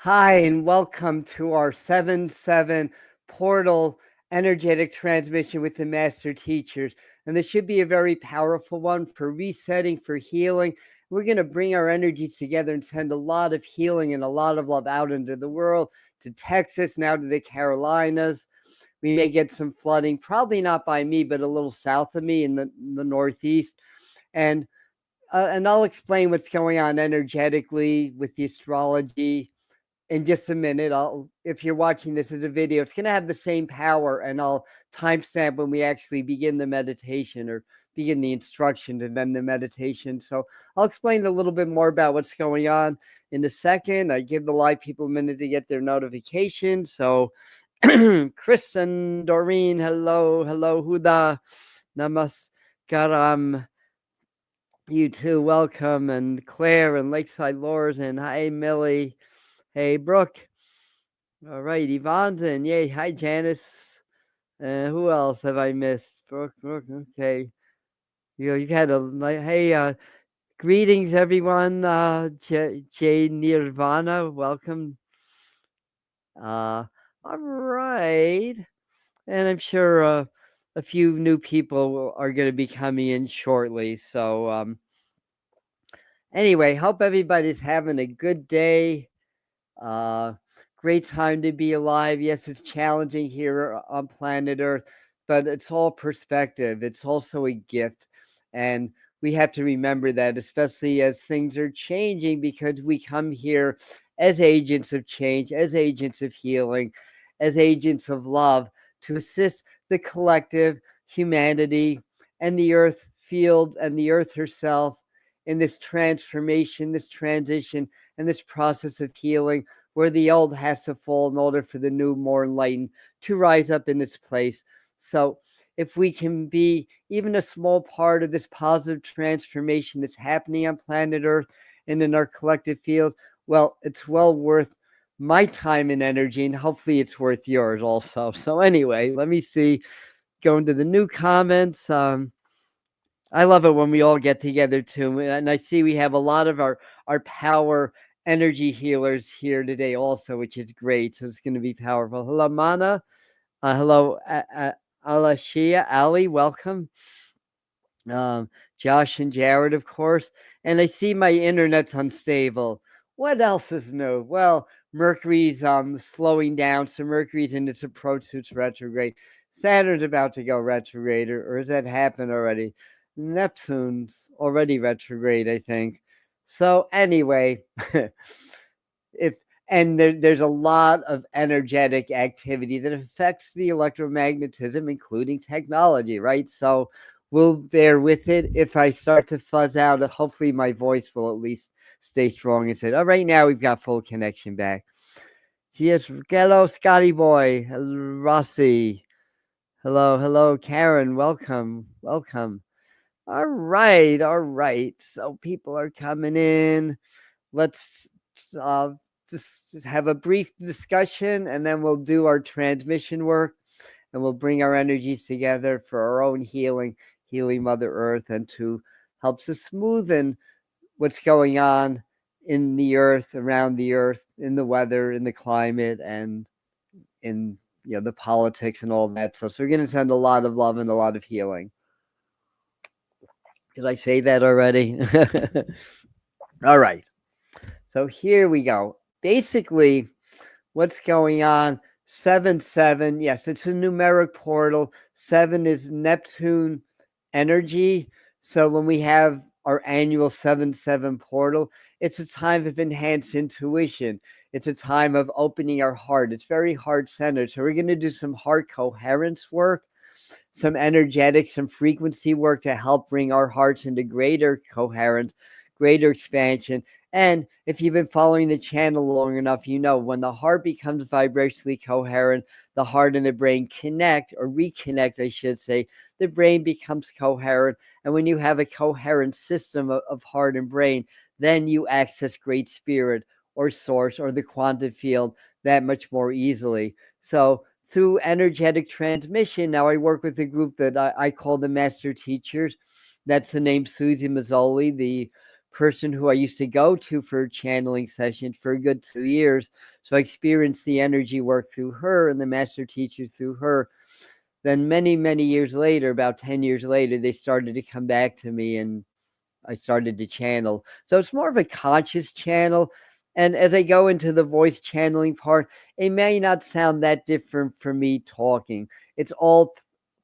Hi, and welcome to our 7-7 portal energetic transmission with the master teachers. And this should be a very powerful one for resetting, for healing. We're going to bring our energies together and send a lot of healing and a lot of love out into the world, to Texas, now to the Carolinas. We may get some flooding, probably not by me, but a little south of me in the Northeast. And I'll explain what's going on energetically with the astrology in just a minute. If you're watching this as a video, it's going to have the same power, and I'll timestamp when we actually begin the meditation or begin the instruction and then the meditation. So I'll explain a little bit more about what's going on in a second. I give the live people a minute to get their notification. So Chris and Doreen, hello, Huda, namaskaram. You too, welcome. And Claire and Lakeside Lores, and hi, Millie. Hey, Brooke. All right, Yvonne, and yay. Hi, Janice. Who else have I missed? Brooke, okay. You've had hey, greetings, everyone. J Nirvana, welcome. All right. And I'm sure a few new people are going to be coming in shortly. So, anyway, hope everybody's having a good day. Great time to be alive. Yes, it's challenging here on planet Earth, but it's all perspective. It's also a gift. And we have to remember that, especially as things are changing, because we come here as agents of change, as agents of healing, as agents of love, to assist the collective, humanity, and the earth field and the earth herself in this transformation, this transition, and this process of healing, where the old has to fall in order for the new, more enlightened, to rise up in its place. So if we can be even a small part of this positive transformation that's happening on planet Earth and in our collective field, well, it's well worth my time and energy, and hopefully it's worth yours also. So anyway, let me see, going to the new comments. I love it when we all get together too. And I see we have a lot of our power energy healers here today also, which is great. So it's going to be powerful. Hello, Mana. Hello, Alashia. Ali, welcome. Josh and Jared, of course. And I see my internet's unstable. What else is new? Well, Mercury's slowing down. So Mercury's in its approach to its retrograde. Saturn's about to go retrograde, or has that happened already? Neptune's already retrograde, I think. So anyway, if and there's a lot of energetic activity that affects the electromagnetism, including technology, right? So we'll bear with it. If I start to fuzz out, hopefully my voice will at least stay strong and say, oh, right now we've got full connection back. Yes, hello, Scotty boy, Rossi. Hello, Karen. Welcome. All right. So people are coming in. Let's just have a brief discussion, and then we'll do our transmission work, and we'll bring our energies together for our own healing Mother Earth, and to help us smoothen what's going on in the earth, around the earth, in the weather, in the climate, and in the politics and all that. So we're going to send a lot of love and a lot of healing. Did I say that already? All right. So here we go. Basically, what's going on? 7-7. Yes, it's a numeric portal. 7 is Neptune energy. So when we have our annual 7-7 portal, it's a time of enhanced intuition. It's a time of opening our heart. It's very heart-centered. So we're going to do some heart coherence work, some energetic, some frequency work to help bring our hearts into greater coherence, greater expansion. And if you've been following the channel long enough, you know when the heart becomes vibrationally coherent, the heart and the brain connect, or reconnect, I should say. The brain becomes coherent. And when you have a coherent system of heart and brain, then you access great spirit or source or the quantum field that much more easily. So through energetic transmission, now I work with a group that I call the Master Teachers. That's the name Susie Mazzoli, the person who I used to go to for channeling sessions for a good 2 years. So I experienced the energy work through her and the master teacher through her. Then many, many years later, about 10 years later, they started to come back to me and I started to channel. So it's more of a conscious channel. And as I go into the voice channeling part, it may not sound that different from me talking. It's all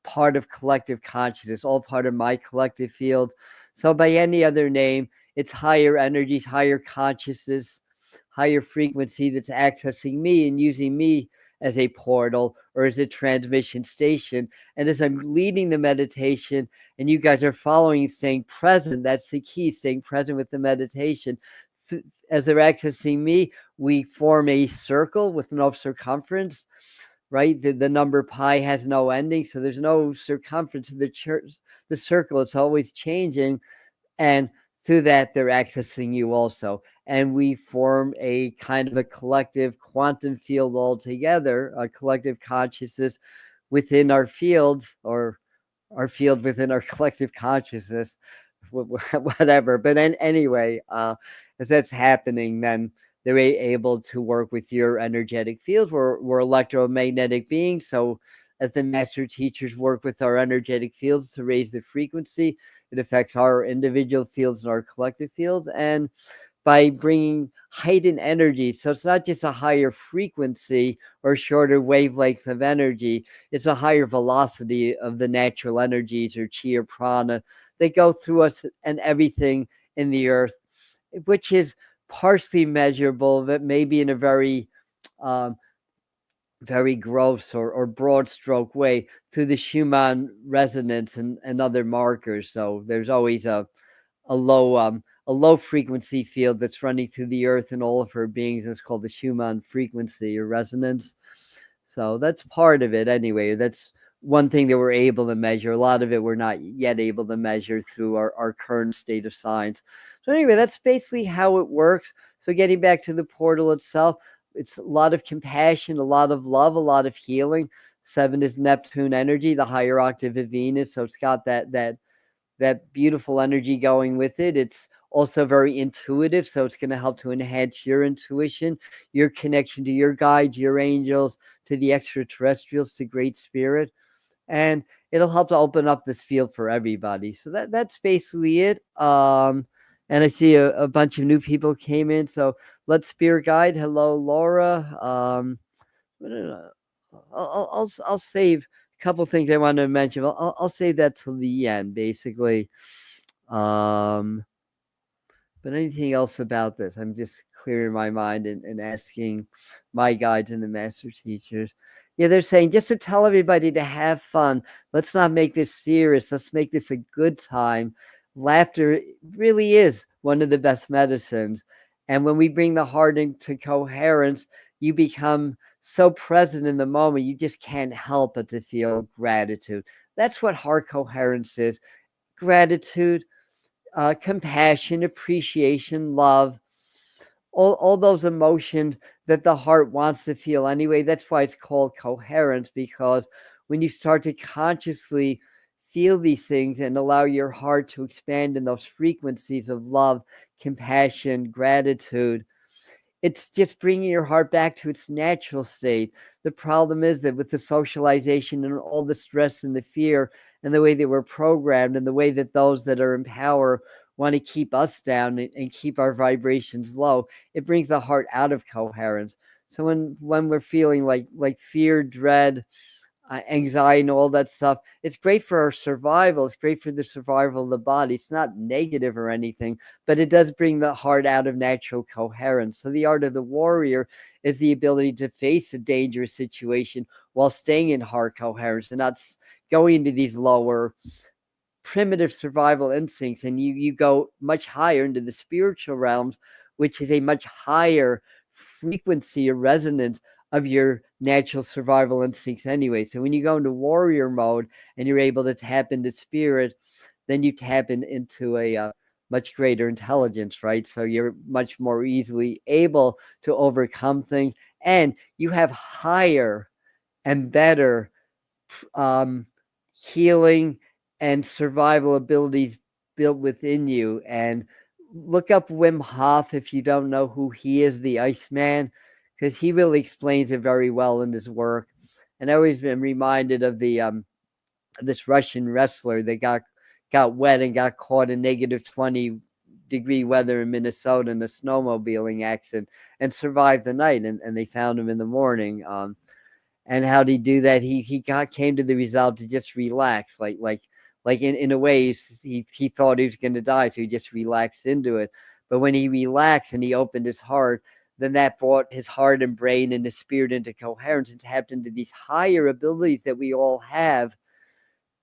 part of collective consciousness, all part of my collective field. So by any other name, it's higher energies, higher consciousness, higher frequency that's accessing me and using me as a portal or as a transmission station. And as I'm leading the meditation, and you guys are following, staying present. That's the key, staying present with the meditation. As they're accessing me, we form a circle with no circumference, right? The number pi has no ending, so there's no circumference of the circle. It's always changing, and through that, they're accessing you also. And we form a kind of a collective quantum field altogether, a collective consciousness within our fields, or our field within our collective consciousness, whatever. But then anyway, as that's happening, then they're able to work with your energetic fields. We're electromagnetic beings, so as the master teachers work with our energetic fields to raise the frequency, it affects our individual fields and our collective fields. And by bringing heightened energy. So it's not just a higher frequency or shorter wavelength of energy, it's a higher velocity of the natural energies or chi or prana that go through us and everything in the earth, which is partially measurable, but maybe in a very very gross or broad stroke way through the Schumann resonance and other markers. So there's always a low frequency field that's running through the earth and all of her beings. It's called the Schumann frequency or resonance. So that's part of it anyway. That's one thing that we're able to measure. A lot of it we're not yet able to measure through our current state of science. So anyway, that's basically how it works. So getting back to the portal itself, it's a lot of compassion, a lot of love, a lot of healing. 7 is Neptune energy, the higher octave of Venus. So it's got that beautiful energy going with it. It's also very intuitive, so it's going to help to enhance your intuition, your connection to your guides, your angels, to the extraterrestrials, to Great Spirit, and it'll help to open up this field for everybody. So that's basically it. And I see a bunch of new people came in. So let's Spirit Guide. Hello, Laura. I'll save a couple things I wanted to mention. I'll save that till the end, basically. But anything else about this? I'm just clearing my mind and asking my guides and the master teachers. Yeah, they're saying just to tell everybody to have fun. Let's not make this serious. Let's make this a good time. Laughter really is one of the best medicines. And when we bring the heart into coherence, you become so present in the moment, you just can't help but to feel gratitude. That's what heart coherence is. Gratitude, compassion, appreciation, love, all those emotions that the heart wants to feel anyway. That's why it's called coherence, because when you start to consciously feel these things and allow your heart to expand in those frequencies of love, compassion, gratitude, it's just bringing your heart back to its natural state. The problem is that with the socialization and all the stress and the fear and the way that we're programmed and the way that those that are in power want to keep us down and keep our vibrations low, it brings the heart out of coherence. So when we're feeling like fear, dread, anxiety and all that stuff, it's great for our survival. It's great for the survival of the body. It's not negative or anything, but it does bring the heart out of natural coherence. So the art of the warrior is the ability to face a dangerous situation while staying in heart coherence and not going into these lower primitive survival instincts. And you go much higher into the spiritual realms, which is a much higher frequency or resonance of your natural survival instincts anyway. So when you go into warrior mode and you're able to tap into spirit, then you tap into a much greater intelligence, right? So you're much more easily able to overcome things, and you have higher and better healing and survival abilities built within you. And look up Wim Hof if you don't know who he is, the Iceman, because he really explains it very well in his work. And I always been reminded of the this Russian wrestler that got wet and got caught in negative 20-degree weather in Minnesota in a snowmobiling accident and survived the night. And they found him in the morning. And how did he do that? He came to the resolve to just relax, like in a way he thought he was going to die, so he just relaxed into it. But when he relaxed and he opened his heart, then that brought his heart and brain and his spirit into coherence and tapped into these higher abilities that we all have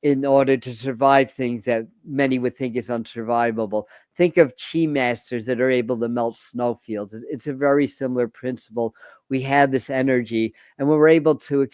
in order to survive things that many would think is unsurvivable. Think of chi masters that are able to melt snowfields. It's a very similar principle. We have this energy, and when we're able to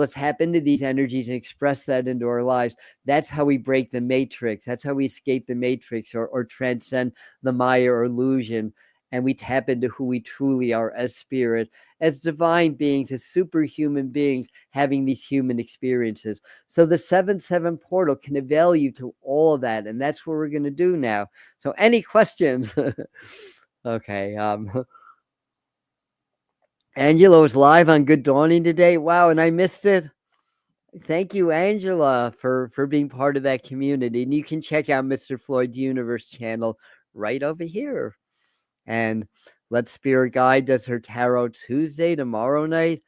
tap into these energies and express that into our lives, that's how we break the matrix. That's how we escape the matrix or transcend the Maya or illusion. And we tap into who we truly are as spirit, as divine beings, as superhuman beings having these human experiences. So the 7-7 portal can avail you to all of that. And that's what we're going to do now. So any questions? Okay. Angela was live on Good Dawning today. Wow. And I missed it. Thank you, Angela, for being part of that community. And you can check out Mr. Floyd Universe channel right over here. And Let Spirit Guide does her tarot Tuesday, tomorrow night.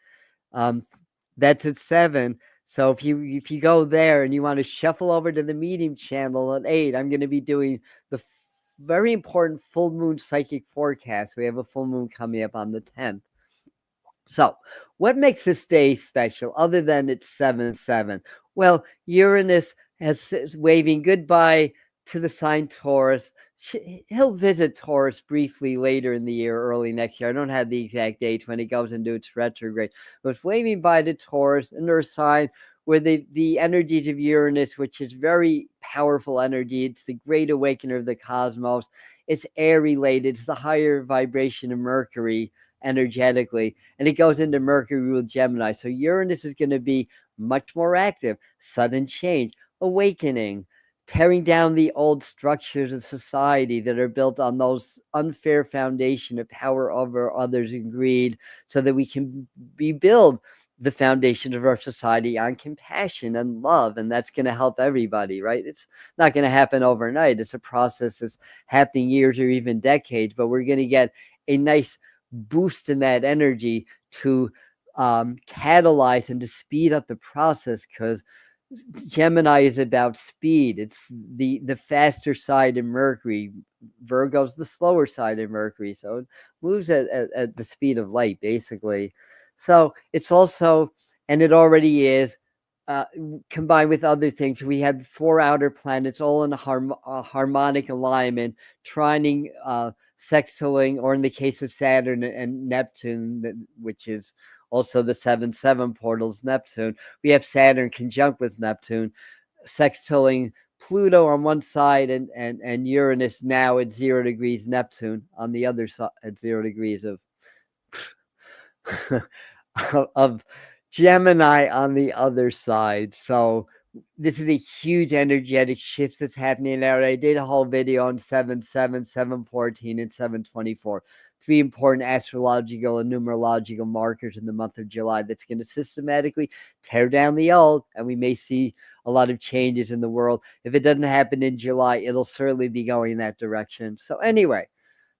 That's at 7. So if you go there and you want to shuffle over to the medium channel at 8, I'm going to be doing the very important full moon psychic forecast. We have a full moon coming up on the 10th. So what makes this day special other than it's 7-7? Well, Uranus is waving goodbye to the sign Taurus. He'll visit Taurus briefly later in the year, early next year. I don't have the exact date when he goes into its retrograde. But it's waving by to Taurus, another sign where the energies of Uranus, which is very powerful energy, it's the great awakener of the cosmos. It's air related. It's the higher vibration of Mercury energetically, and it goes into Mercury ruled Gemini. So Uranus is going to be much more active, sudden change, awakening, tearing down the old structures of society that are built on those unfair foundation of power over others and greed, so that we can rebuild the foundation of our society on compassion and love. And that's going to help everybody, right? It's not going to happen overnight. It's a process that's happening years or even decades, but we're going to get a nice boost in that energy to catalyze and to speed up the process, because Gemini is about speed. It's the faster side of Mercury. Virgo's the slower side of Mercury. So it moves at the speed of light, basically. So it's also, and it already is, combined with other things. We had 4 outer planets all in a harmonic alignment, trining, sextiling, or in the case of Saturn and Neptune, which is also the 7-7 portals, Neptune. We have Saturn conjunct with Neptune, sextiling Pluto on one side and Uranus now at 0 degrees Neptune on the other side at 0 degrees of Gemini on the other side. So this is a huge energetic shift that's happening now. I did a whole video on 7-7, 7-14, and 7-24. 3 important astrological and numerological markers in the month of July that's going to systematically tear down the old, and we may see a lot of changes in the world. If it doesn't happen in July, it'll certainly be going in that direction. So anyway,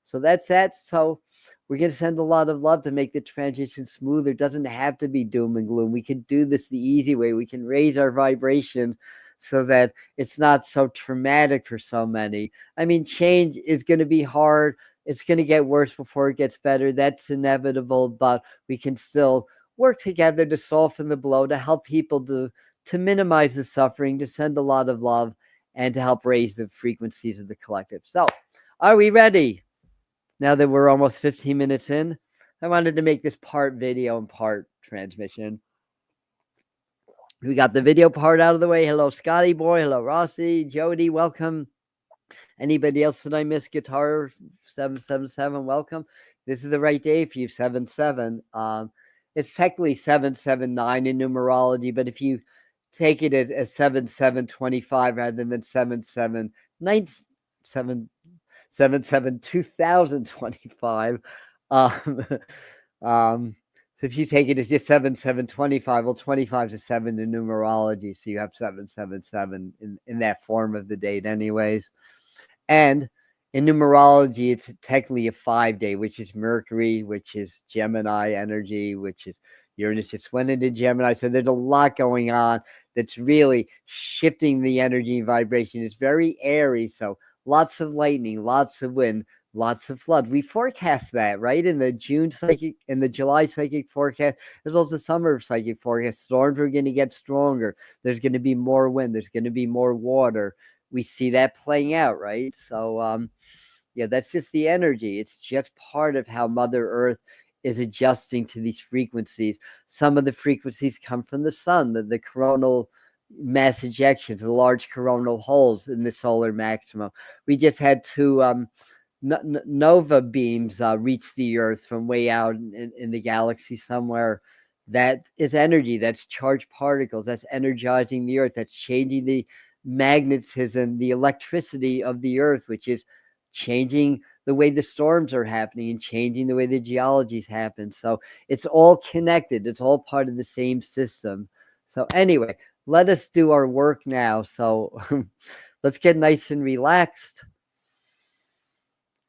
so that's that. So we're going to send a lot of love to make the transition smoother. It doesn't have to be doom and gloom. We can do this the easy way. We can raise our vibration so that it's not so traumatic for so many. I mean, change is going to be hard. It's going to get worse before it gets better. That's inevitable, but we can still work together to soften the blow, to help people to minimize the suffering, to send a lot of love, and to help raise the frequencies of the collective. So, are we ready? Now that we're almost 15 minutes in, I wanted to make this part video and part transmission. We got the video part out of the way. Hello, Scotty Boy. Hello, Rossi. Jody, welcome. Anybody else that I missed? Guitar 777, welcome. This is the right day for you, 7-7. It's technically 7-7-9 in numerology, but if you take it as 7-7-25 rather than 7-7-9, 2025. Um, so if you take it as just 7725, well, 25 is a 7 in numerology, so you have 777 in that form of the date, anyways. And in numerology, it's technically a 5-day, which is Mercury, which is Gemini energy, which is Uranus just went into Gemini. So there's a lot going on that's really shifting the energy and vibration. It's very airy. So lots of lightning, lots of wind, lots of flood. We forecast that, right? In the June psychic, in the July psychic forecast, as well as the summer psychic forecast. Storms are going to get stronger. There's going to be more wind. There's going to be more water. We see that playing out, right? So, yeah, that's just the energy. It's just part of how Mother Earth is adjusting to these frequencies. Some of the frequencies come from the sun, the coronal mass ejections, the large coronal holes in the solar maximum. We just had two nova beams reach the Earth from way out in the galaxy somewhere. That is energy. That's charged particles. That's energizing the Earth. That's changing the magnetism, the electricity of the Earth, which is changing the way the storms are happening and changing the way the geologies happen. So it's all connected. It's all part of the same system. So anyway, let us do our work now. So let's get nice and relaxed.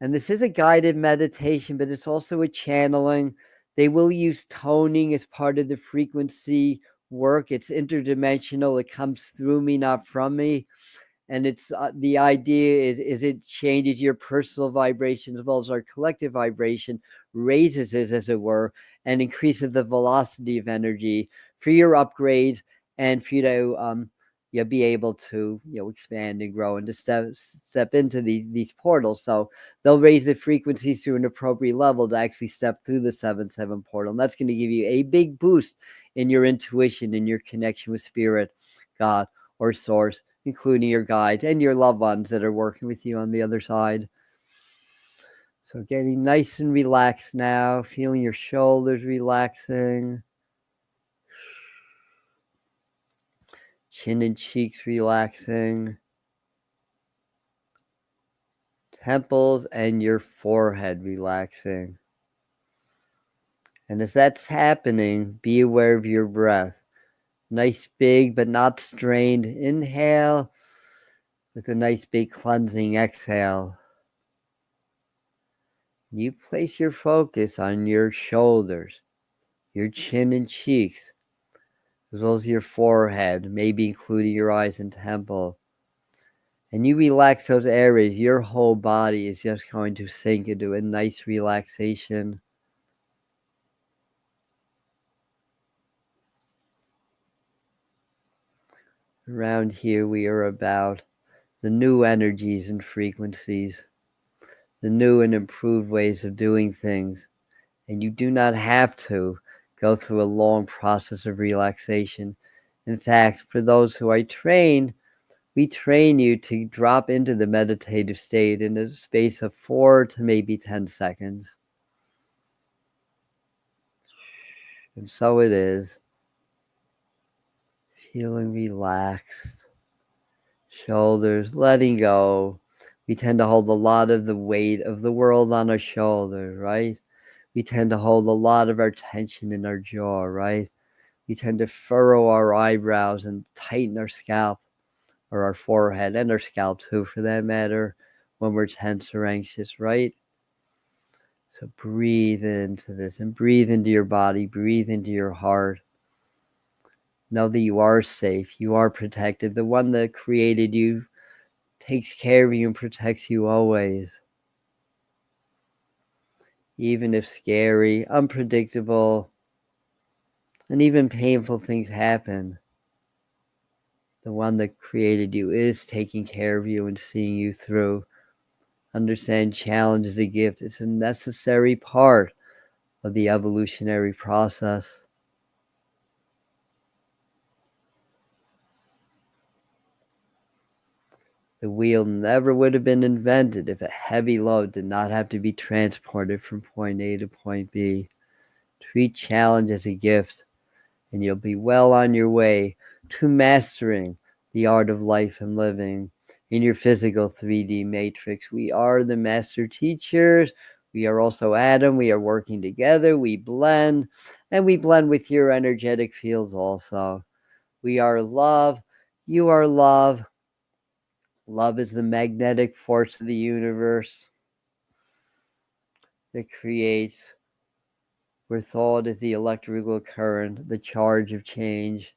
And this is a guided meditation, but it's also a channeling. They will use toning as part of the frequency work. It's interdimensional. It comes through me, not from me. And it's the idea is it changes your personal vibration as well as our collective vibration, raises it, as it were, and increases the velocity of energy for your upgrade and for you to be able to expand and grow and to step into these portals. So they'll raise the frequencies to an appropriate level to actually step through the 7-7 portal. And that's going to give you a big boost in your intuition and your connection with spirit, God, or source, including your guides and your loved ones that are working with you on the other side. So getting nice and relaxed now, feeling your shoulders relaxing, chin and cheeks relaxing, temples and your forehead relaxing. And as that's happening, be aware of your breath. Nice, big, but not strained inhale with a nice, big cleansing exhale. You place your focus on your shoulders, your chin and cheeks, as well as your forehead, maybe including your eyes and temple. And you relax those areas. Your whole body is just going to sink into a nice relaxation. Around here, we are about the new energies and frequencies, the new and improved ways of doing things. And you do not have to go through a long process of relaxation. In fact, for those who I train, we train you to drop into the meditative state in a space of 4 to maybe 10 seconds. And so it is. Feeling relaxed. Shoulders letting go. We tend to hold a lot of the weight of the world on our shoulders, right? We tend to hold a lot of our tension in our jaw, right? We tend to furrow our eyebrows and tighten our scalp, or our forehead, and our scalp too, for that matter, when we're tense or anxious, right? So breathe into this and breathe into your body, breathe into your heart. Know that you are safe, you are protected. The one that created you takes care of you and protects you always. Even if scary, unpredictable, and even painful things happen, the one that created you is taking care of you and seeing you through. Understand challenge is a gift. It's a necessary part of the evolutionary process. The wheel never would have been invented if a heavy load did not have to be transported from point A to point B. Treat challenge as a gift, and you'll be well on your way to mastering the art of life and living. in your physical 3D matrix. We are the master teachers. We are also Adam. We are working together. We blend, and we blend with your energetic fields also. We are love. You are love. Love is the magnetic force of the universe that creates, where thought is the electrical current, the charge of change,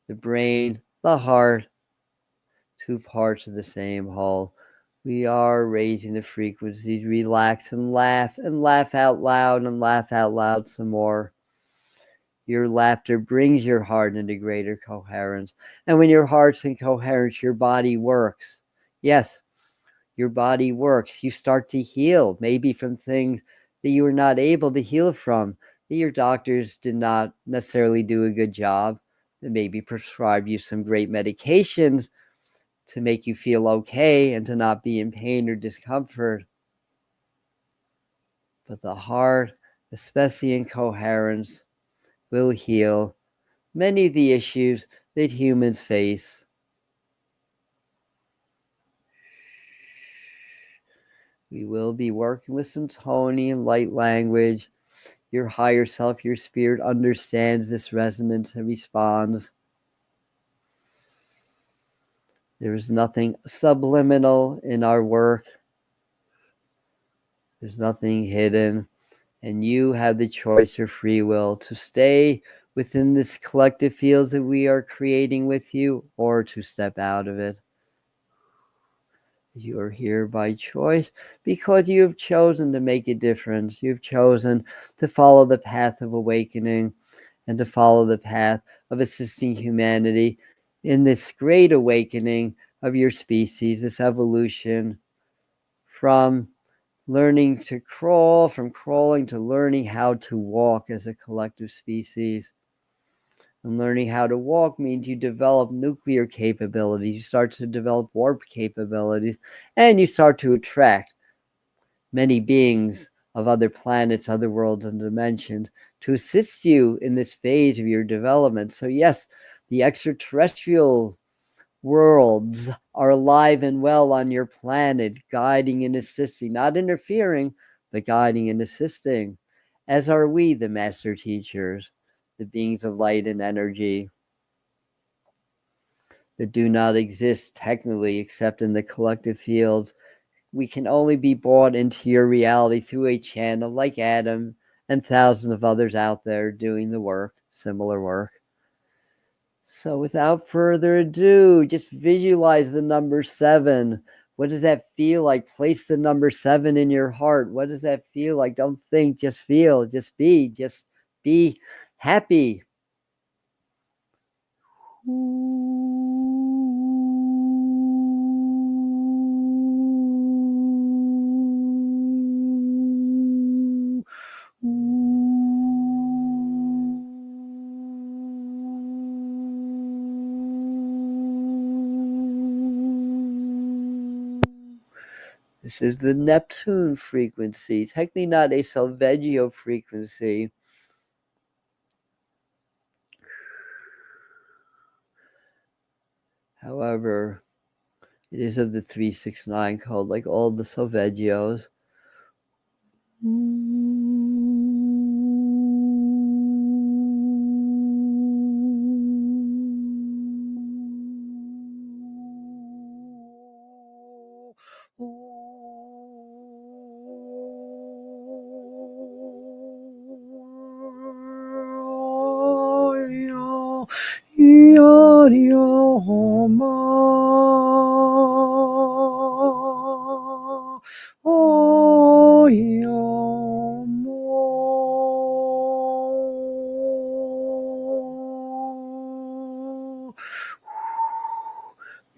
the brain, the heart, two parts of the same whole. We are raising the frequencies. Relax and laugh out loud, and laugh out loud some more. Your laughter brings your heart into greater coherence. And when your heart's in coherence, your body works. Yes, your body works. You start to heal, maybe from things that you were not able to heal from, that your doctors did not necessarily do a good job. They maybe prescribed you some great medications to make you feel okay and to not be in pain or discomfort. But the heart, especially in coherence, will heal many of the issues that humans face. We will be working with some toning and light language. Your higher self, your spirit understands this resonance and responds. There is nothing subliminal in our work. There's nothing hidden. And you have the choice or free will to stay within this collective fields that we are creating with you, or to step out of it. You are here by choice because you have chosen to make a difference. You've chosen to follow the path of awakening and to follow the path of assisting humanity in this great awakening of your species, this evolution from learning to crawl, from crawling to learning how to walk as a collective species. And learning how to walk means you develop nuclear capabilities, you start to develop warp capabilities, and you start to attract many beings of other planets, other worlds, and dimensions to assist you in this phase of your development. So yes, the extraterrestrial worlds are alive and well on your planet, guiding and assisting, not interfering, but guiding and assisting, as are we, the master teachers, the beings of light and energy that do not exist technically except in the collective fields. We can only be brought into your reality through a channel like Adam and thousands of others out there doing the work, similar work. So without further ado, just visualize the number 7. What does that feel like? Place the number 7 in your heart. What does that feel like? Don't think, just feel, just be happy. This is the Neptune frequency, technically not a Solfeggio frequency. However, it is of the 369 code, like all the Solfeggios.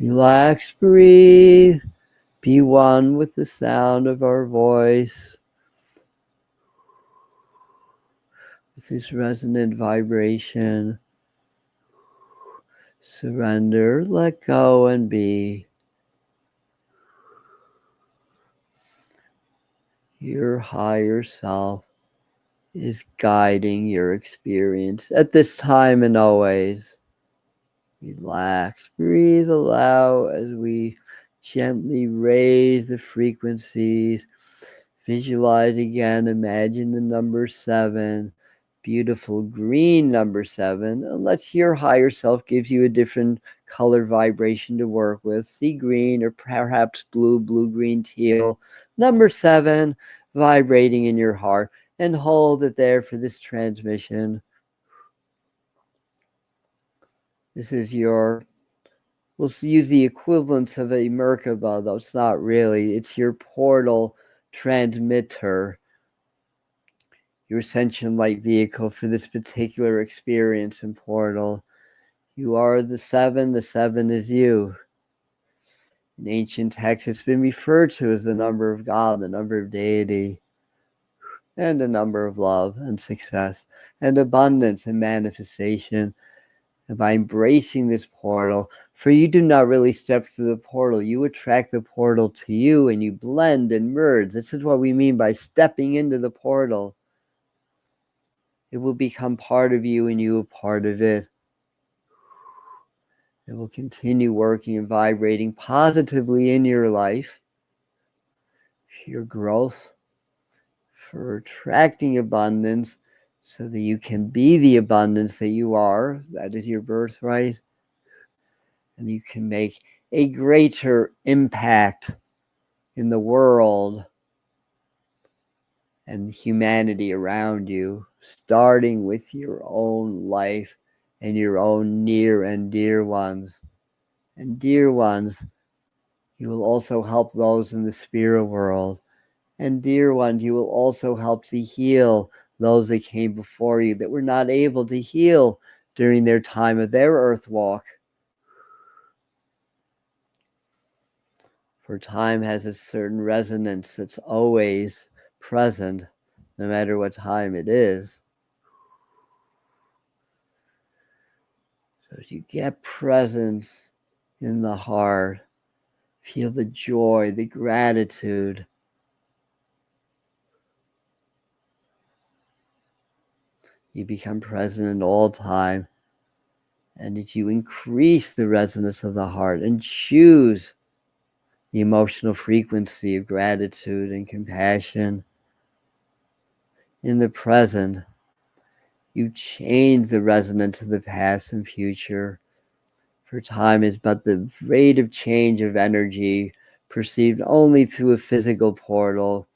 Relax, breathe, be one with the sound of our voice, with this resonant vibration. Surrender, let go, and be. Your higher self is guiding your experience at this time and always. Relax, breathe, allow as we Gently raise the frequencies. Visualize again. Imagine the number 7. Beautiful green number 7. Unless your higher self gives you a different color vibration to work with. See green or perhaps blue, green, teal. Number 7 vibrating in your heart. And hold it there for this transmission. This is your, we'll use the equivalence of a Merkaba, though it's not really. It's your portal transmitter, your ascension light vehicle for this particular experience and portal. You are the 7 is you. In ancient texts, it's been referred to as the number of God, the number of deity, and the number of love and success and abundance and manifestation. And by embracing this portal, for you do not really step through the portal, you attract the portal to you and you blend and merge. This is what we mean by stepping into the portal. It will become part of you and you a part of it. It will continue working and vibrating positively in your life, for your growth, for attracting abundance, so that you can be the abundance that you are. That is your birthright. And you can make a greater impact in the world and humanity around you, starting with your own life and your own near and dear ones. And dear ones, you will also help those in the spirit world. And dear ones, you will also help to heal those that came before you that were not able to heal during their time of their earth walk. For time has a certain resonance that's always present, no matter what time it is. So as you get presence in the heart, feel the joy, the gratitude. You become present in all time. And as you increase the resonance of the heart and choose the emotional frequency of gratitude and compassion in the present, you change the resonance of the past and future. For time is but the rate of change of energy perceived only through a physical portal,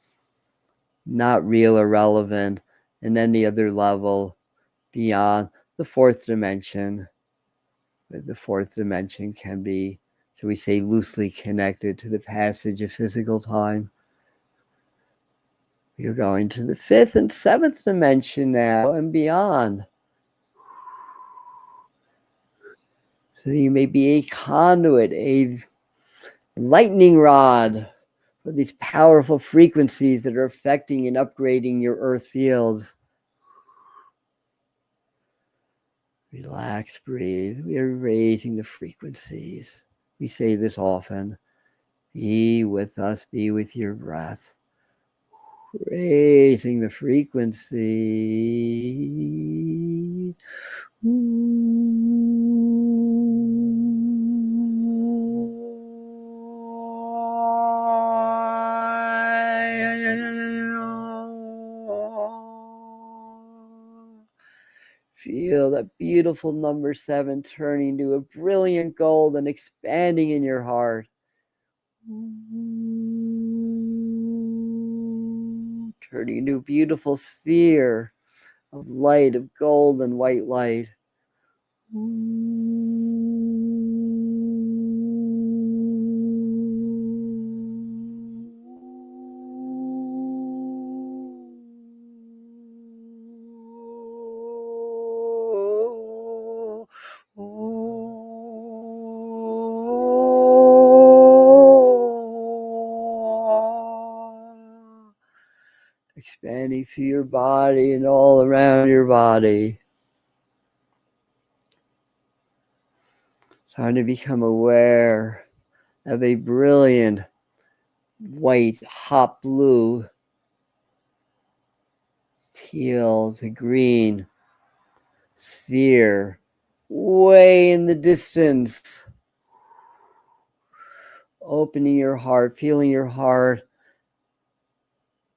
not real or relevant in any other level beyond the fourth dimension. The fourth dimension can be, shall we say, loosely connected to the passage of physical time. We are going to the fifth and seventh dimension now and beyond. So that you may be a conduit, a lightning rod for these powerful frequencies that are affecting and upgrading your earth fields. Relax, breathe. We are raising the frequencies. We say this often. Be with us, be with your breath. Raising the frequency. Feel that beautiful number 7 turning to a brilliant gold and expanding in your heart. Turning into a beautiful sphere of light, of gold and white light. Expanding through your body and all around your body. Trying to become aware of a brilliant white, hot blue, teal to green sphere way in the distance, opening your heart, feeling your heart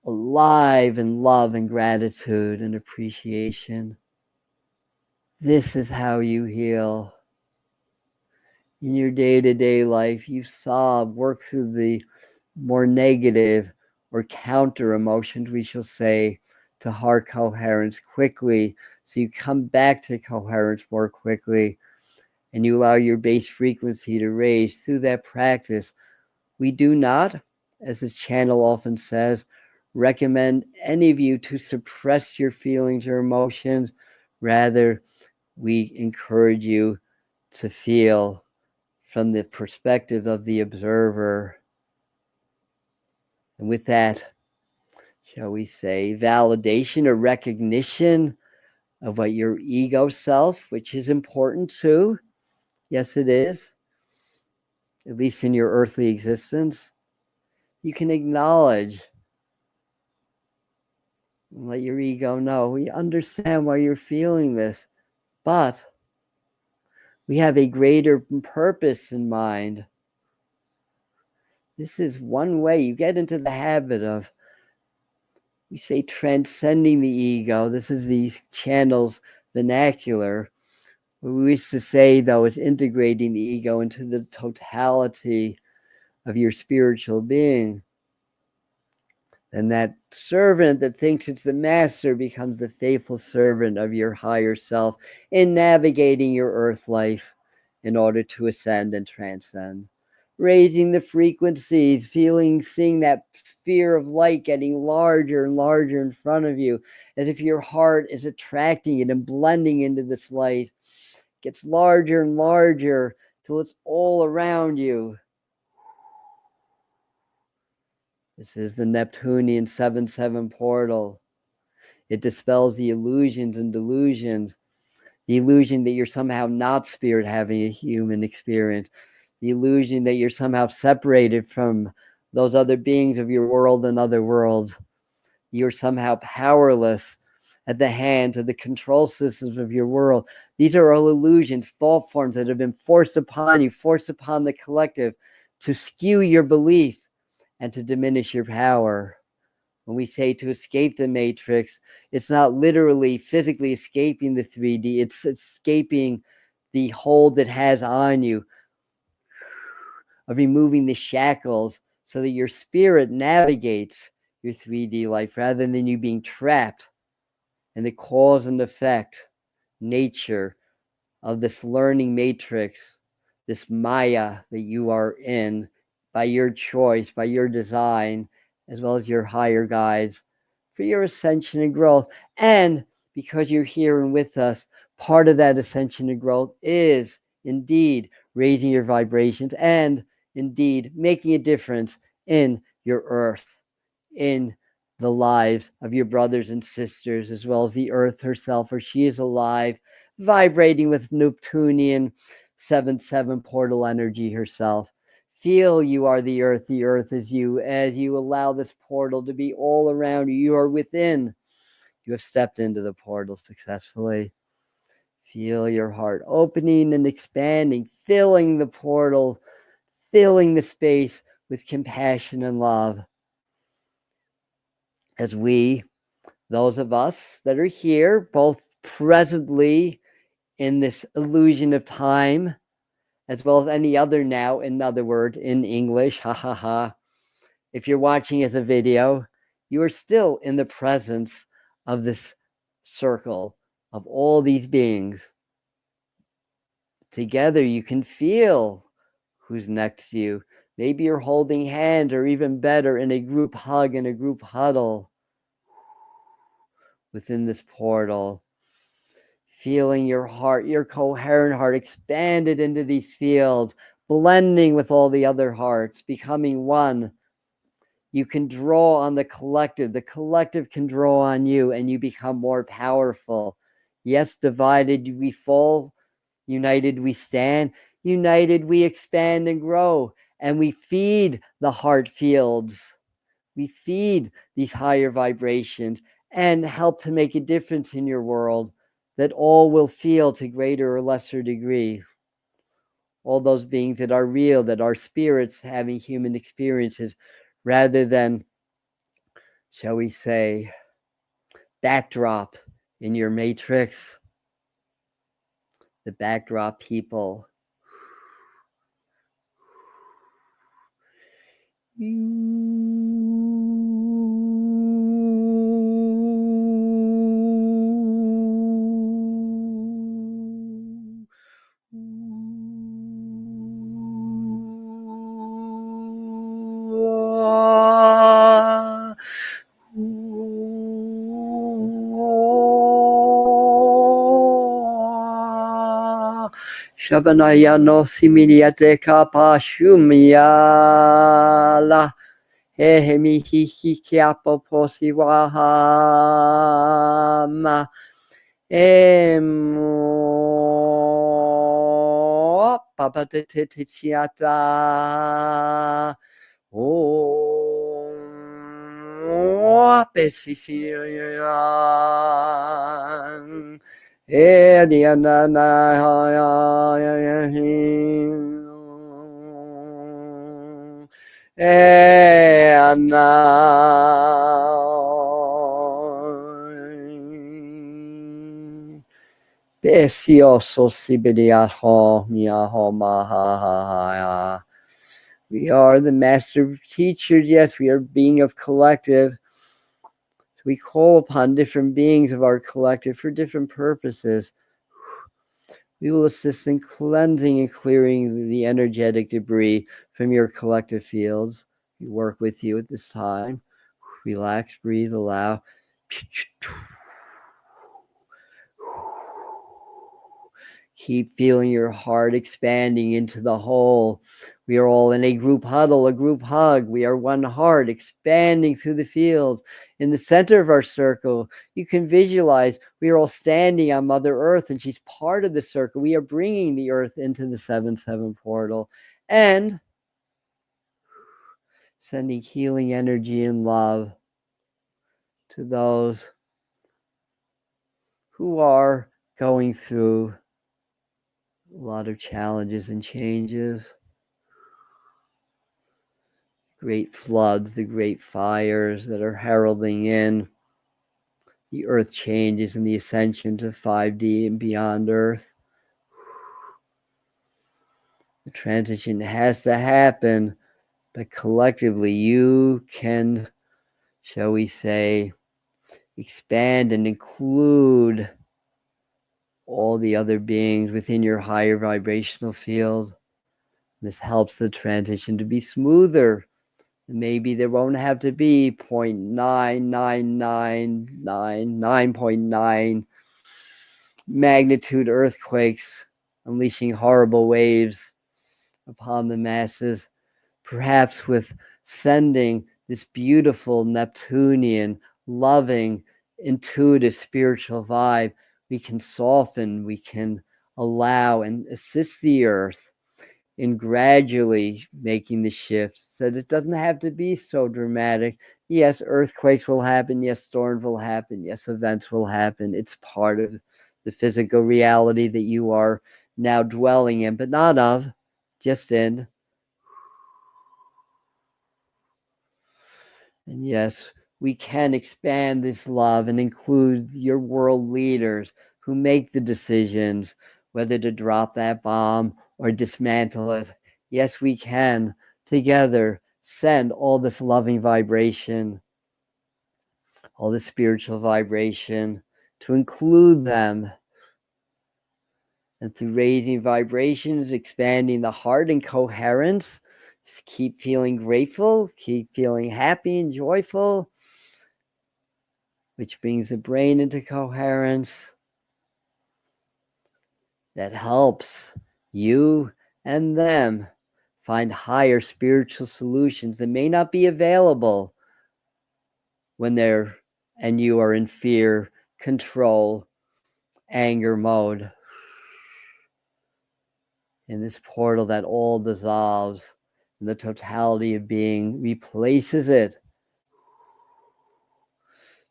alive in love and gratitude and appreciation. This is how you heal. In your day-to-day life, you solve, work through the more negative or counter emotions, we shall say, to heart coherence quickly. So you come back to coherence more quickly and you allow your base frequency to raise through that practice. We do not, as this channel often says, recommend any of you to suppress your feelings or emotions. Rather, we encourage you to feel from the perspective of the observer. And with that, shall we say, validation or recognition of what your ego self, which is important too. Yes, it is, at least in your earthly existence. You can acknowledge and let your ego know, we understand why you're feeling this, but we have a greater purpose in mind. This is one way you get into the habit of, we say, transcending the ego. This is the channel's vernacular. What we used to say, though, is integrating the ego into the totality of your spiritual being. And that servant that thinks it's the master becomes the faithful servant of your higher self in navigating your earth life in order to ascend and transcend. Raising the frequencies, seeing that sphere of light getting larger and larger in front of you, as if your heart is attracting it and blending into this light. It gets larger and larger till it's all around you. This is the Neptunian 7-7 portal. It dispels the illusions and delusions. The illusion that you're somehow not spirit having a human experience. The illusion that you're somehow separated from those other beings of your world and other worlds. You're somehow powerless at the hands of the control systems of your world. These are all illusions, thought forms that have been forced upon you, forced upon the collective to skew your belief and to diminish your power. When we say to escape the matrix, it's not literally physically escaping the 3D, it's escaping the hold it has on you, of removing the shackles so that your spirit navigates your 3D life rather than you being trapped in the cause and effect nature of this learning matrix, this Maya that you are in by your choice, by your design, as well as your higher guides for your ascension and growth. And because you're here and with us, part of that ascension and growth is indeed raising your vibrations and indeed making a difference in your earth, in the lives of your brothers and sisters, as well as the earth herself, for she is alive, vibrating with Neptunian 7-7 portal energy herself. Feel you are the earth is you, as you allow this portal to be all around you. You are within. You have stepped into the portal successfully. Feel your heart opening and expanding, filling the portal, filling the space with compassion and love. As we, those of us that are here, both presently in this illusion of time, as well as any other now, in other words, in English, ha ha ha. If you're watching as a video, you are still in the presence of this circle of all these beings. Together, you can feel who's next to you. Maybe you're holding hands, or even better, in a group hug and a group huddle within this portal. Feeling your heart, your coherent heart, expanded into these fields, blending with all the other hearts, becoming one. You can draw on the collective can draw on you, and you become more powerful. Yes, divided we fall, united we stand, united we expand and grow, and we feed the heart fields. We feed these higher vibrations and help to make a difference in your world that all will feel to greater or lesser degree. all those beings that are real, that are spirits having human experiences, rather than, shall we say, backdrop in your matrix, the backdrop people. Shabanaya no similiate kapa shumyala. Ehemi hihi kiapo posi wahama. Emo papa te chiata. Oh, pesisian. Precioso Sibiriaho Miaho Maha. We are the master teachers. Yes, we are being of collective. We call upon different beings of our collective for different purposes. We will assist in cleansing and clearing the energetic debris from your collective fields. We work with you at this time. Relax, breathe, allow. Keep feeling your heart expanding into the whole. We are all in a group huddle, a group hug. We are one heart expanding through the fields. In the center of our circle, you can visualize we are all standing on Mother Earth, and she's part of the circle. We are bringing the Earth into the 7-7 portal and sending healing energy and love to those who are going through a lot of challenges and changes. Great floods, the great fires that are heralding in the earth changes and the ascension to 5D and beyond Earth. The transition has to happen, but collectively you can, shall we say, expand and include all the other beings within your higher vibrational field. This helps the transition to be smoother. Maybe there won't have to be 0.99999.9 magnitude earthquakes unleashing horrible waves upon the masses. Perhaps with sending this beautiful Neptunian, loving, intuitive, spiritual vibe, we can soften, we can allow and assist the earth in gradually making the shift so that it doesn't have to be so dramatic. Yes, earthquakes will happen. Yes, storms will happen. Yes, events will happen. It's part of the physical reality that you are now dwelling in, but not of, just in. And yes, we can expand this love and include your world leaders who make the decisions whether to drop that bomb or dismantle it. Yes, we can together send all this loving vibration, all this spiritual vibration, to include them. And through raising vibrations, expanding the heart and coherence, just keep feeling grateful, keep feeling happy and joyful, which brings the brain into coherence. That helps you and them find higher spiritual solutions that may not be available when they're and you are in fear, control, anger mode. In this portal that all dissolves and the totality of being replaces it.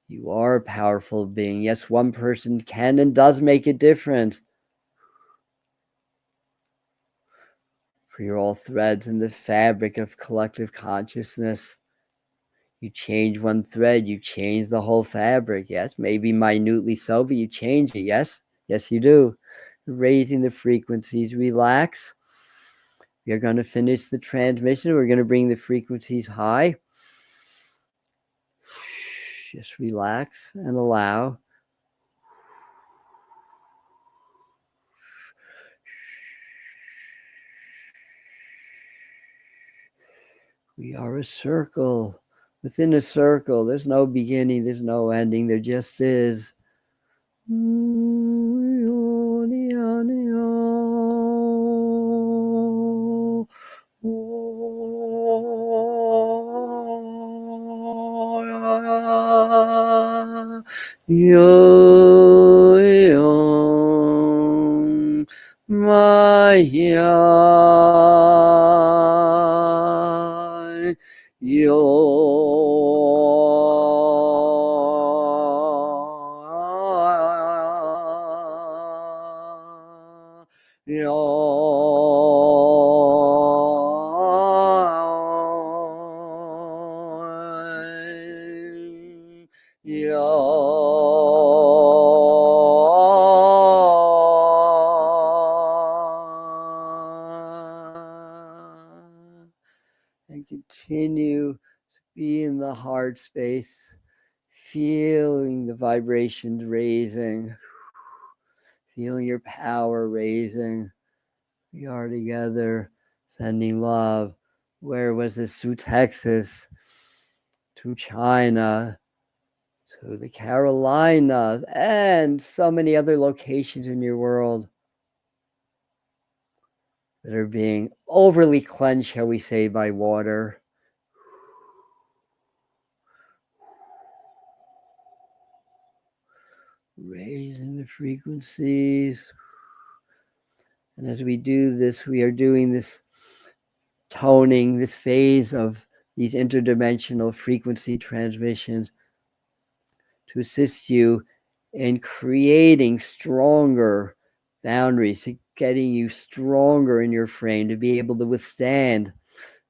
You are a powerful being. Yes, one person can and does make a difference. For you're all threads in the fabric of collective consciousness. You change one thread, you change the whole fabric. Yes, maybe minutely so, but you change it. Yes, yes, you do. Raising the frequencies, relax. We are going to finish the transmission. We're going to bring the frequencies high. Just relax and allow. We are a circle. Within a circle, there's no beginning, there's no ending, there just is. And continue to be in the heart space, feeling the vibrations raising, feeling your power raising. We are together, sending love. Where was this? To Texas, to China, to the Carolinas, and so many other locations in your world that are being overly cleansed, shall we say, by water. Raising the frequencies. And as we do this, we are doing this toning, this phase of these interdimensional frequency transmissions to assist you in creating stronger boundaries, getting you stronger in your frame to be able to withstand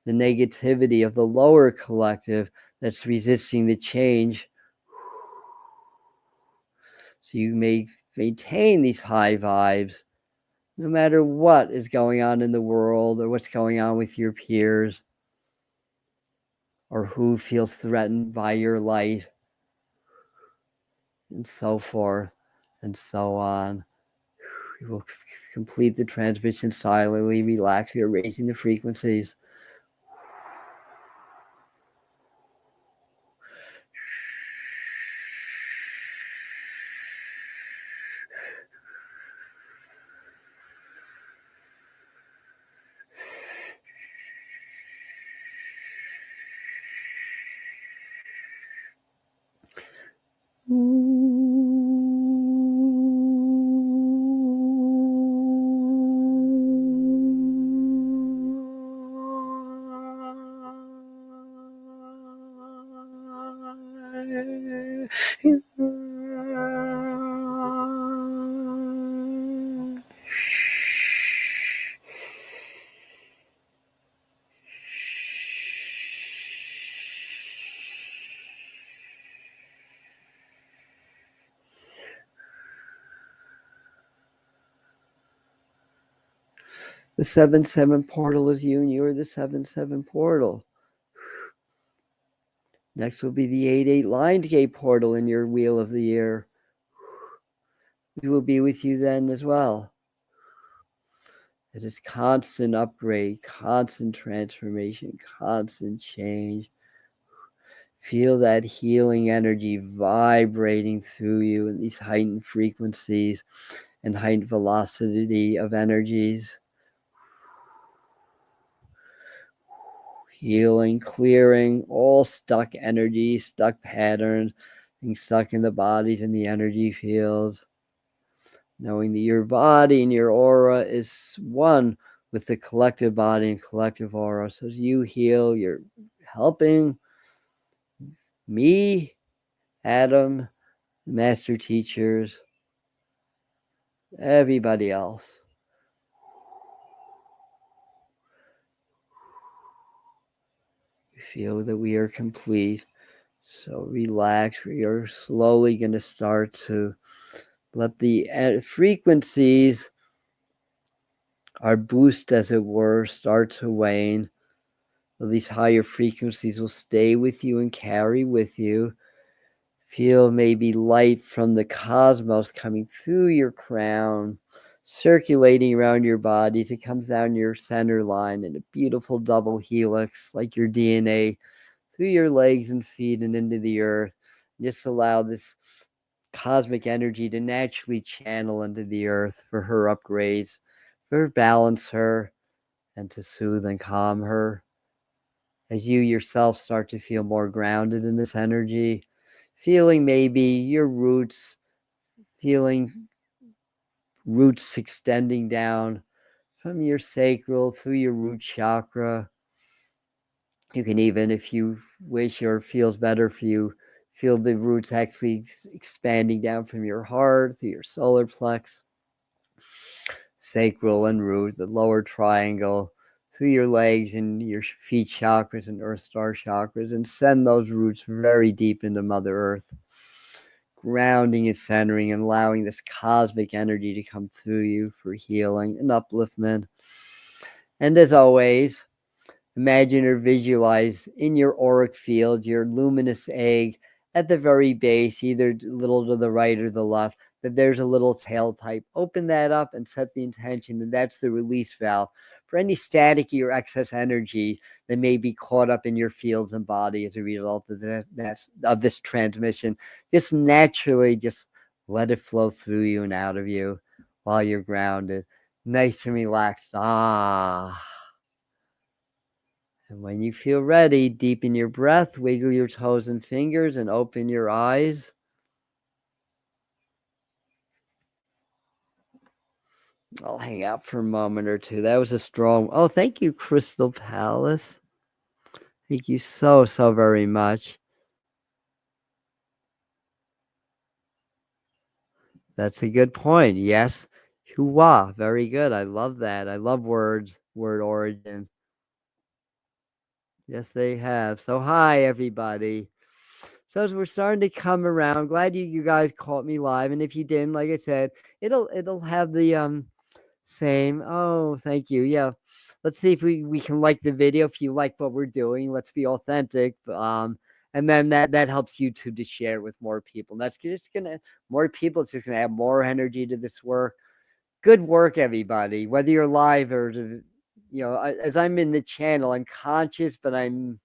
the negativity of the lower collective that's resisting the change. So you may maintain these high vibes no matter what is going on in the world or what's going on with your peers or who feels threatened by your light and so forth and so on. We will complete the transmission silently, relax. We are raising the frequencies. The 7-7 portal is you, and you're the 7-7 portal. Next will be the 8-8 Lionsgate portal in your wheel of the year. We will be with you then as well. It is constant upgrade, constant transformation, constant change. Feel that healing energy vibrating through you in these heightened frequencies and heightened velocity of energies. Healing, clearing all stuck energy, stuck patterns, being stuck in the bodies and the energy fields. Knowing that your body and your aura is one with the collective body and collective aura. So as you heal, you're helping me, Adam, master teachers, everybody else. feel that we are complete. So relax. We are slowly going to start to let the frequencies, our boost, as it were, start to wane. So these higher frequencies will stay with you and carry with you. Feel maybe light from the cosmos coming through your crown, circulating around your body to come down your center line in a beautiful double helix, like your DNA, through your legs and feet and into the earth. Just allow this cosmic energy to naturally channel into the earth for her upgrades, for balance her, and to soothe and calm her. As you yourself start to feel more grounded in this energy, feeling maybe your roots, feeling roots extending down from your sacral through your root chakra. You can even, if you wish or feels better for you, feel the roots actually expanding down from your heart through your solar plex, sacral and root, the lower triangle, through your legs and your feet chakras and earth star chakras, and send those roots very deep into Mother Earth, grounding and centering and allowing this cosmic energy to come through you for healing and upliftment. And as always, imagine or visualize in your auric field, your luminous egg at the very base, either a little to the right or the left, that there's a little tailpipe. Open that up and set the intention that that's the release valve for any staticky or excess energy that may be caught up in your fields and body as a result of this transmission. Just naturally, just let it flow through you and out of you while you're grounded. Nice and relaxed. And when you feel ready, deepen your breath, wiggle your toes and fingers, and open your eyes. I'll hang out for a moment or two. That was a strong. Oh, thank you, Crystal Palace. Thank you so very much. That's a good point. Yes. Hua. Very good. I love that. I love words, word origin. Yes, they have. So, hi, everybody. So as we're starting to come around, glad you guys caught me live. And if you didn't, like I said, it'll have the same. Oh, thank you. Yeah. Let's see if we can like the video. If you like what we're doing, let's be authentic. And then that helps YouTube to share with more people. And that's just gonna more people. It's just gonna add more energy to this work. Good work, everybody. Whether you're live or as I'm in the channel, I'm conscious, but I'm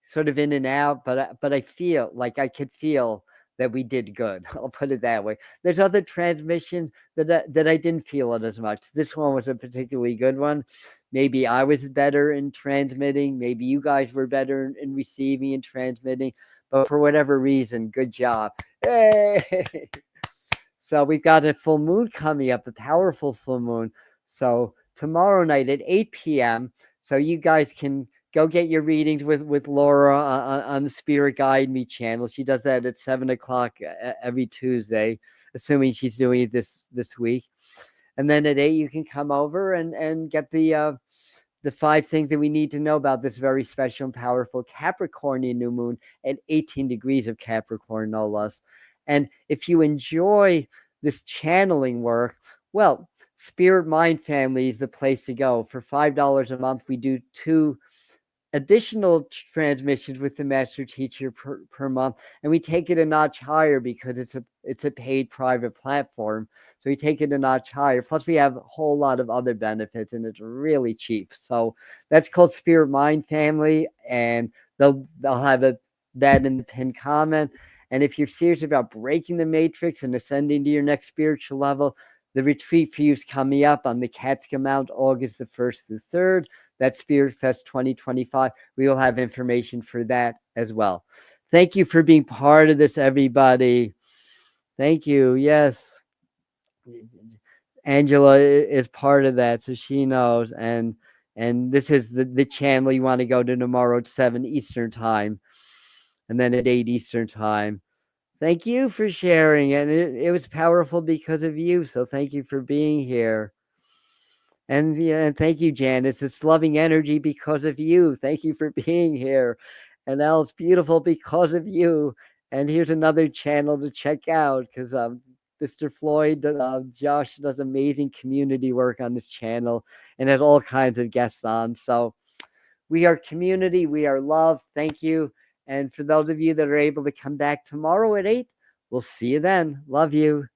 sort of in and out, but I feel like I could feel that we did good. I'll put it that way. There's other transmission that I didn't feel it as much. This one was a particularly good one. Maybe I was better in transmitting. Maybe you guys were better in receiving and transmitting. But for whatever reason, good job. Hey! So we've got a full moon coming up, a powerful full moon. So tomorrow night at 8 p.m. So you guys can go get your readings with Laura on the Spirit Guide Me channel. She does that at 7 o'clock every Tuesday, assuming she's doing it this week. And then at 8, you can come over and get the 5 things that we need to know about this very special and powerful Capricornian new moon at 18 degrees of Capricorn, no less. And if you enjoy this channeling work, well, Spirit Mind Family is the place to go. For $5 a month, we do 2 additional transmissions with the master teacher per month, and we take it a notch higher because it's a paid private platform, so we take it a notch higher. Plus we have a whole lot of other benefits, and it's really cheap. So that's called Spirit Mind Family, and they'll have that in the pinned comment. And if you're serious about breaking the matrix and ascending to your next spiritual level, the retreat for you is coming up on the Catskill Mount, August the 1st through 3rd. That's Spirit Fest 2025. We will have information for that as well. Thank you for being part of this, everybody. Thank you. Yes. Angela is part of that, so she knows. And this is the channel you want to go to tomorrow at 7 Eastern time. And then at 8 Eastern time. Thank you for sharing. And it was powerful because of you. So thank you for being here. And yeah, thank you, Janice. It's loving energy because of you. Thank you for being here. And Elle, it's beautiful because of you. And here's another channel to check out because Mr. Floyd, Josh does amazing community work on this channel and has all kinds of guests on. So we are community. We are love. Thank you. And for those of you that are able to come back tomorrow at 8, we'll see you then. Love you.